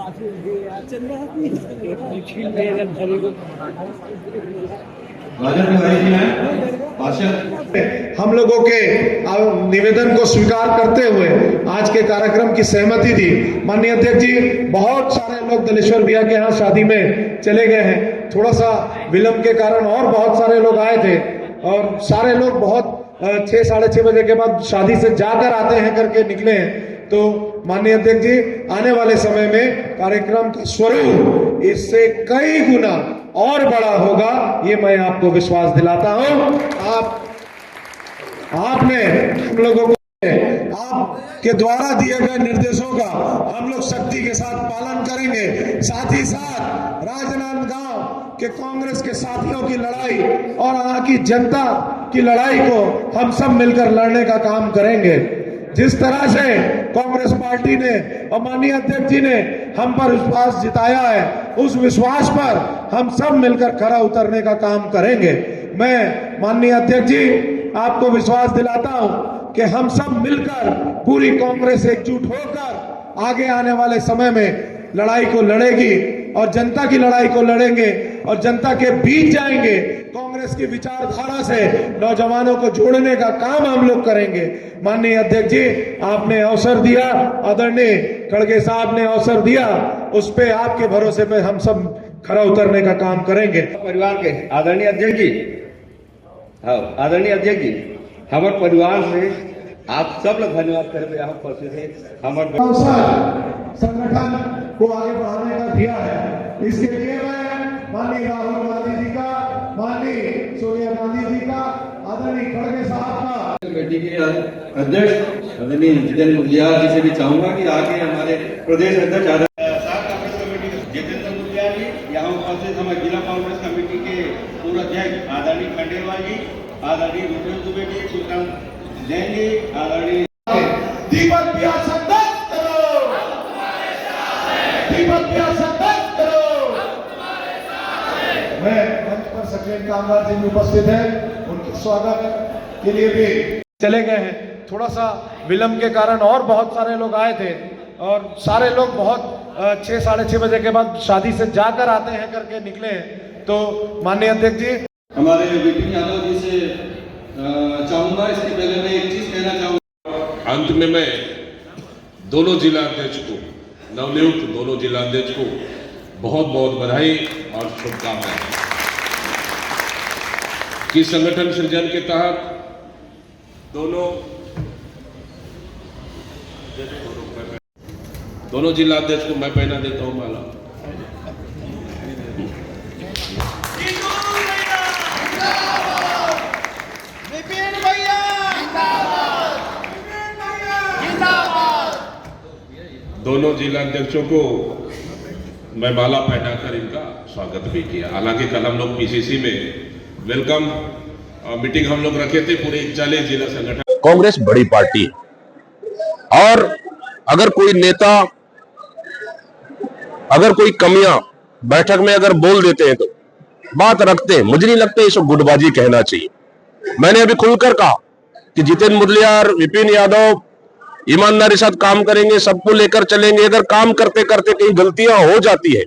हम लोगों के निवेदन को स्वीकार करते हुए आज के कार्यक्रम की सहमति दी। माननीय अध्यक्ष जी, बहुत सारे लोग दलेश्वर भैया के यहाँ शादी में चले गए हैं, थोड़ा सा विलंब के कारण और बहुत सारे लोग आए थे और सारे लोग बहुत 6 साढ़े 6 बजे के बाद शादी से जाकर आते हैं करके निकले हैं। तो माननीय अध्यक्ष जी, आने वाले समय में कार्यक्रम का स्वरूप इससे कई गुना और बड़ा होगा, ये मैं आपको विश्वास दिलाता हूं। आपने हम लोगों को आपके द्वारा दिए गए निर्देशों का हम लोग सख्ती के साथ पालन करेंगे। साथ ही साथ राजनांदगांव के कांग्रेस के साथियों की लड़ाई और यहाँ की जनता की लड़ाई को हम सब मिलकर लड़ने का काम करेंगे। जिस तरह से कांग्रेस पार्टी ने और माननीय अध्यक्ष जी ने हम पर विश्वास जिताया है, उस विश्वास पर हम सब मिलकर खरा उतरने का काम करेंगे। मैं माननीय अध्यक्ष जी आपको विश्वास दिलाता हूं कि हम सब मिलकर पूरी कांग्रेस एकजुट होकर आगे आने वाले समय में लड़ाई को लड़ेगी और जनता की लड़ाई को लड़ेंगे और जनता के बीच जाएंगे। कांग्रेस की विचारधारा से नौजवानों को जोड़ने का काम हम लोग करेंगे। माननीय अध्यक्ष जी, आपने अवसर दिया, आदरणीय खड़गे साहब ने अवसर दिया, उस पे आपके भरोसे पे हम सब खरा उतरने का काम करेंगे। परिवार के आदरणीय अध्यक्ष जी, हाँ आदरणीय अध्यक्ष जी, हमारे परिवार से आप सब लोग धन्यवाद करते हैं। उपस्थित है हमारे संगठन को आगे बढ़ाने का दिया है, इसके लिए मैं माननीय राहुल गांधी जी का, माननीय सोनिया गांधी जी का, आदरणीय खड़गे साहब का, कमेटी के अध्यक्ष आदरणीय जितेंद्र मुलिया जी से भी चाहूंगा कि आगे हमारे प्रदेश अध्यक्ष जितेंद्र मुलिया जी, यहाँ उपस्थित हमारे जिला कांग्रेस कमेटी के पूर्व अध्यक्ष आदरणीय खंडेलवाल जी, आदरणीय रुपेश दुबे जी, सुल्तान जैन जी, आदरणीय दीपक भैया संगत करो, दीपक भैया संगत करो। मैं मंच पर सक्रिय कामगार जी भी उपस्थित है, उनके स्वागत के लिए भी चले गए हैं। थोड़ा सा विलंब के कारण और बहुत सारे लोग आए थे और सारे लोग बहुत 6 साढ़े 6 बजे के बाद शादी से जाकर आते हैं करके निकले हैं। तो माननीय अध्यक्ष जी, हमारे विपिन यादव जी से चाहूंगा, इसके पहले मैं एक चीज कहना चाहूंगा। अंत में मैं दोनों जिला अध्यक्ष को, नवनियुक्त दोनों जिला अध्यक्ष को बहुत बहुत बधाई और शुभकामनाएं कि संगठन सृजन के तहत दोनों जिला अध्यक्ष को मैं पहना देता हूं माला। दोनों जिला अध्यक्षों को मैं माला पहनाकर इनका स्वागत भी किया। हालांकि कल हम लोग पीसीसी में वेलकम मीटिंग हम लोग रखे थे पूरे 41 जिला संगठन। कांग्रेस बड़ी पार्टी है और अगर कोई नेता अगर कोई कमियां बैठक में अगर बोल देते हैं तो बात रखते हैं, मुझे नहीं लगता इसको गुटबाजी कहना चाहिए। मैंने अभी खुलकर कहा कि जितेंद्र मुदलिया, विपिन यादव ईमानदारी साथ काम करेंगे, सबको लेकर चलेंगे। अगर काम करते करते कहीं गलतियां हो जाती है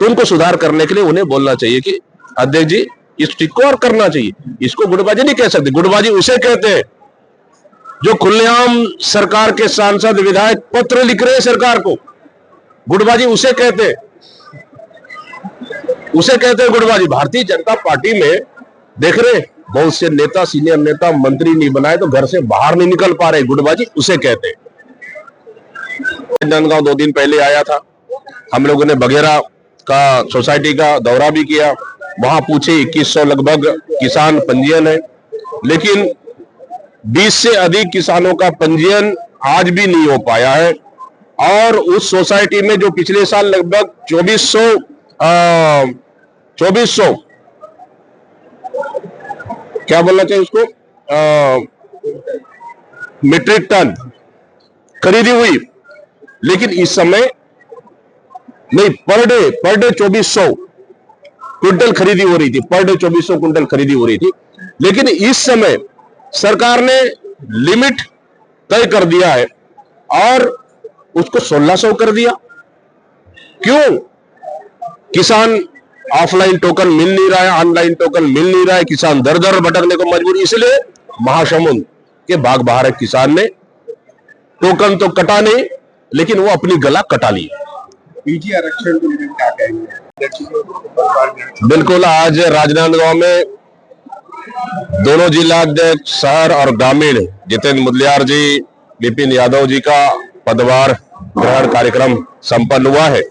तो उनको सुधार करने के लिए उन्हें बोलना चाहिए कि अध्यक्ष जी इस चीज को और करना चाहिए। इसको गुटबाजी नहीं कह सकते। गुटबाजी उसे कहते हैं जो खुलेआम सरकार के सांसद विधायक पत्र लिख रहे हैं सरकार को, गुटबाजी उसे कहते हैं, गुटबाजी। भारतीय जनता पार्टी में देख रहे बहुत से नेता, सीनियर नेता, मंत्री नहीं बनाए तो घर से बाहर नहीं निकल पा रहे, गुटबाजी उसे कहते हैं। राजनांदगांव 2 दिन पहले आया था, हम लोगों ने बघेरा का सोसाइटी का दौरा भी किया। वहां पूछे 2100 लगभग किसान पंजीयन है, लेकिन 20 से अधिक किसानों का पंजीयन आज भी नहीं हो पाया है। और उस सोसाइटी में जो पिछले साल लगभग 2400 क्या बोलना चाहिए उसको, मीट्रिक टन खरीदी हुई, लेकिन इस समय नहीं, पर डे 2400 क्विंटल खरीदी हो रही थी, पर डे 2400 क्विंटल खरीदी हो रही थी। लेकिन इस समय सरकार ने लिमिट तय कर दिया है और उसको 1600 कर दिया। क्यों किसान ऑफलाइन टोकन मिल नहीं रहा है, ऑनलाइन टोकन मिल नहीं रहा है, किसान दर दर भटकने को मजबूर, इसलिए महासमुंद के बाग बहार किसान ने टोकन तो कटा नहीं, लेकिन वो अपनी गला कटा ली। पीटी आरक्षण को लेकर क्या कहेंगे? बिल्कुल, आज राजनांदगांव में दोनों जिलाध्यक्ष शहर और ग्रामीण जितेंद्र मुदलियार जी, विपिन यादव जी का पदभार ग्रहण कार्यक्रम संपन्न हुआ है।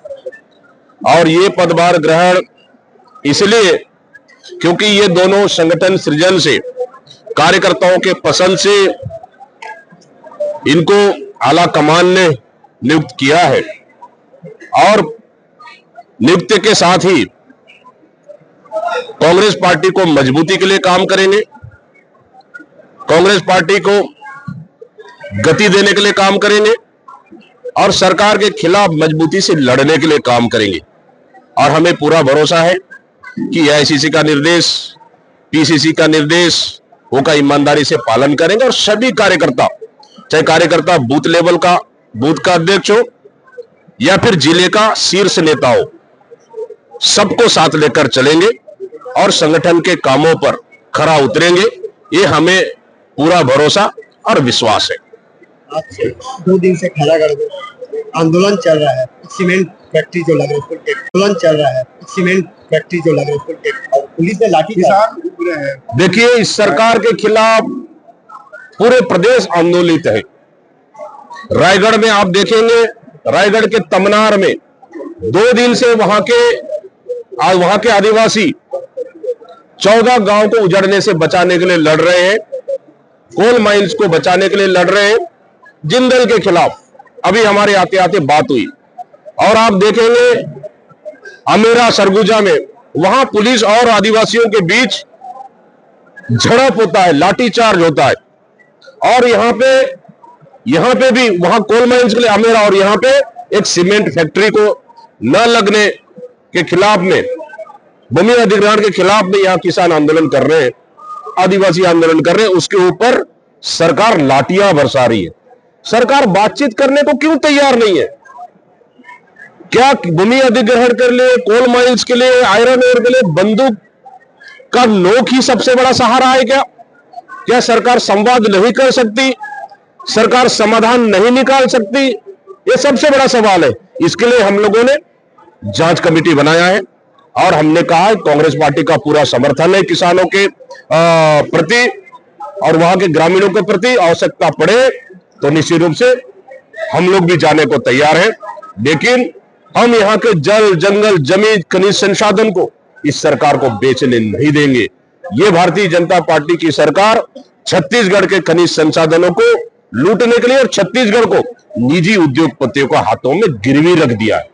और ये पदभार ग्रहण इसलिए क्योंकि ये दोनों संगठन सृजन से, कार्यकर्ताओं के पसंद से इनको आला कमान ने नियुक्त किया है और नियुक्ति के साथ ही कांग्रेस पार्टी को मजबूती के लिए काम करेंगे, कांग्रेस पार्टी को गति देने के लिए काम करेंगे और सरकार के खिलाफ मजबूती से लड़ने के लिए काम करेंगे। और हमें पूरा भरोसा है कि एआईसीसी का निर्देश, पीसीसी का निर्देश उनका ईमानदारी से पालन करेंगे और सभी कार्यकर्ता, चाहे कार्यकर्ता बूथ लेवल का, बूथ का अध्यक्ष हो या फिर जिले का शीर्ष नेता हो, सबको साथ लेकर चलेंगे और संगठन के कामों पर खरा उतरेंगे। ये हमें पूरा भरोसा और विश्वास है। आज से 2 दिन से खैरागढ़ में आंदोलन चल रहा है, सीमेंट फैक्ट्री जो लग रही है आंदोलन चल रहा है, सीमेंट फैक्ट्री जो लग रही है और पुलिस ने लाठी है। देखिए, इस सरकार के खिलाफ पूरे प्रदेश आंदोलित है। रायगढ़ में आप देखेंगे, रायगढ़ के तमनार में 2 दिन से वहां के आदिवासी 14 गांव को उजड़ने से बचाने के लिए लड़ रहे हैं, कोल माइंस को बचाने के लिए लड़ रहे हैं, जिंदल के खिलाफ अभी हमारे आते आते बात हुई। और आप देखेंगे अमेरा सरगुजा में वहां पुलिस और आदिवासियों के बीच झड़प होता है, लाठीचार्ज होता है। और यहाँ पे भी वहां कोल माइंस के लिए अमेरा और यहाँ पे एक सीमेंट फैक्ट्री को न लगने के खिलाफ में, भूमि अधिग्रहण के खिलाफ में यहाँ किसान आंदोलन कर रहे हैं, आदिवासी आंदोलन कर रहे हैं। उसके ऊपर सरकार लाठियां बरसा रही है। सरकार बातचीत करने को क्यों तैयार नहीं है? क्या भूमि अधिग्रहण के लिए, कोल माइंस के लिए, आयरन ओर के लिए बंदूक का नोक ही सबसे बड़ा सहारा है क्या? क्या सरकार संवाद नहीं कर सकती? सरकार समाधान नहीं निकाल सकती? ये सबसे बड़ा सवाल है। इसके लिए हम लोगों ने जांच कमेटी बनाया है और हमने कहा है कांग्रेस पार्टी का पूरा समर्थन है किसानों के प्रति और वहां के ग्रामीणों के प्रति। आवश्यकता पड़े तो निश्चित रूप से हम लोग भी जाने को तैयार हैं, लेकिन हम यहाँ के जल, जंगल, जमीन, खनिज संसाधन को इस सरकार को बेचने नहीं देंगे। ये भारतीय जनता पार्टी की सरकार छत्तीसगढ़ के खनिज संसाधनों को लूटने के लिए और छत्तीसगढ़ को निजी उद्योगपतियों के हाथों में गिरवी रख दिया है।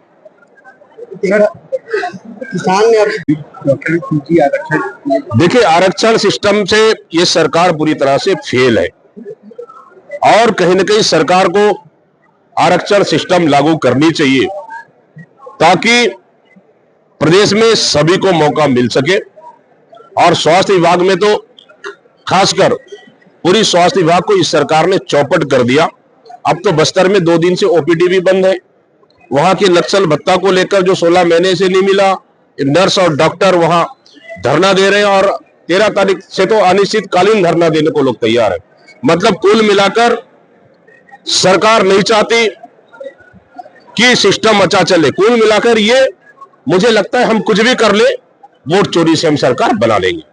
किसान ने देखिए, आरक्षण सिस्टम से ये सरकार पूरी तरह से फेल है और कहीं ना कहीं सरकार को आरक्षण सिस्टम लागू करनी चाहिए ताकि प्रदेश में सभी को मौका मिल सके। और स्वास्थ्य विभाग में तो खासकर पूरी स्वास्थ्य विभाग को इस सरकार ने चौपट कर दिया। अब तो बस्तर में 2 दिन से ओपीडी भी बंद है। वहां के नक्सल भत्ता को लेकर जो 16 महीने से नहीं मिला, नर्स और डॉक्टर वहां धरना दे रहे हैं और 13 तारीख से तो अनिश्चितकालीन धरना देने को लोग तैयार है। मतलब कुल मिलाकर सरकार नहीं चाहती कि सिस्टम अच्छा चले। कुल मिलाकर ये मुझे लगता है हम कुछ भी कर ले, वोट चोरी से हम सरकार बना लेंगे।